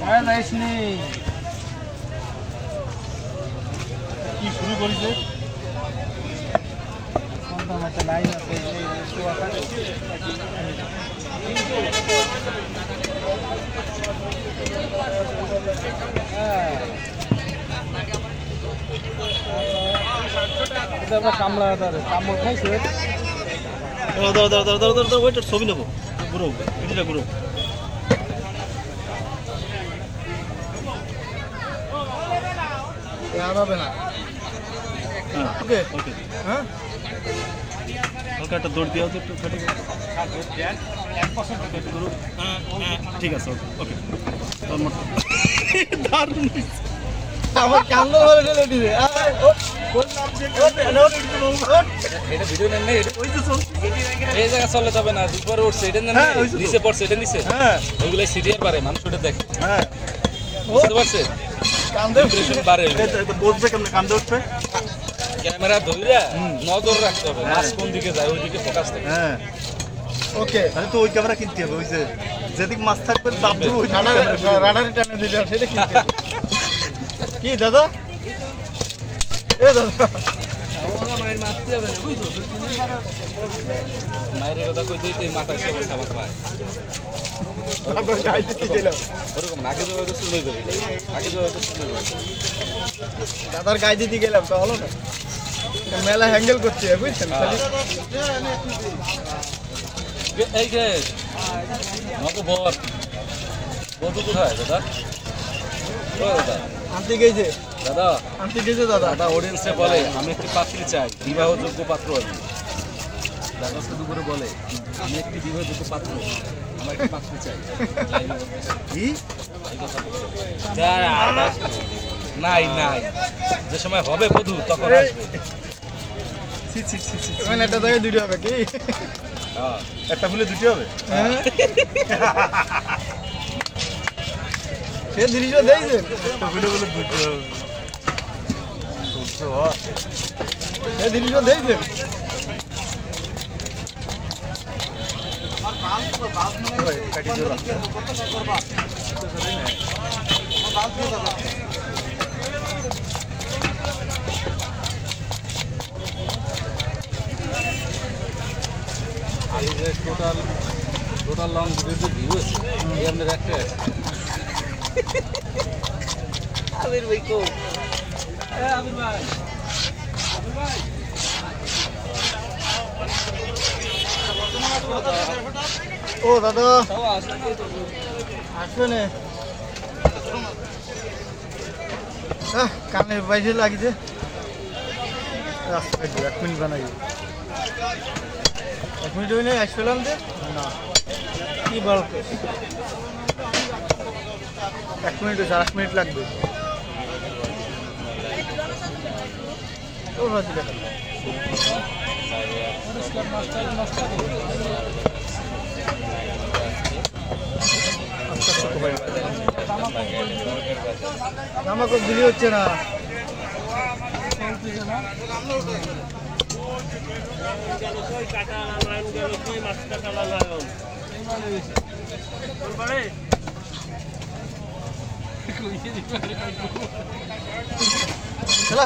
হ্যাঁ যাইসনি কি শুরু করেছে লাইন আছে কামলা কামড় খাইছে ওইটার ছবি নেবো ঘুরো এটা ঘুরো হবে না ওকে ওকে হ্যাঁ হালকা একটা দৌড় দেওয়া একটু ফেটে ঠিক আছে ওকে দারুণ আমার কান্দো ধরে ঠেলে দিবে এটা ভিডিও নেন না ওই তো এই জায়গা চলে যাবে না দুপুরে উঠছে এটা নেন নিচে পড়ছে এটা নিচে হ্যাঁ ওইগুলো সিরিয়াল পারে মানুষ ওটা দেখে হ্যাঁ বুঝতে পারছে কান্দে প্রেশার বাড়ে বসবে কেমনে কান্দে উঠবে ক্যামেরা ধইরা নজর রাখতে হবে মাছ কোন দিকে যায় ওই দিকে ফোকাস থাকে হ্যাঁ ওকে তাহলে তো ওই ক্যামেরা কিনতে হবে ওই যে যেদিক মাছ থাকবে চাপ দেব ওই রাডারে টানে দিতে হবে সেটা কিনতে হবে কি দাদা এ দাদা আমরা মায়ের মারতে হবে না বুঝছো মায়ের কথা কই দিতে মাথা সব খাবার পায় আমরা গাইতে কি গেলাম ওরকম আগে তো শুনে যাবে আগে তো শুনে যাবে দাদার গাই দিতে গেলাম তো হলো না মেলা হ্যান্ডেল করতে হবে বুঝছেন খালি এই যে নববর বন্ধু কোথায় দাদা ও দাদা আনতে গেছে দাদা আনতে গেছে দাদা দাদা অডিয়েন্সে বলে আমি একটি পাত্রী চাই বিবাহযোগ্য পাত্র আর দাদা শুধু করে বলে আমি একটি বিবাহযোগ্য পাত্র আমার একটি পাত্রী চাই কি নাই নাই যে সময় হবে বধূ তখন আসবে মানে একটা জায়গায় দুটো হবে কি একটা ফুলে দুটো হবে সে জিনিস দিয়েছে একটা ফুলে বলে দুটো হবে সে জিনিস দিয়েছে টোটাল লং ভিডিওতে ভিউ আছে এই আপনার একটা আমির ভাই কো আমির ভাই ও দাদা আসবে কানে বাইরে লাগিছে 1 মিনিট বানাই 1 মিনিট হইলে আসলাম যে না কি বলতে 1 মিনিট 8 মিনিট লাগবে ও রাজি দেখা আমাকে দিলি হচ্ছে না চলা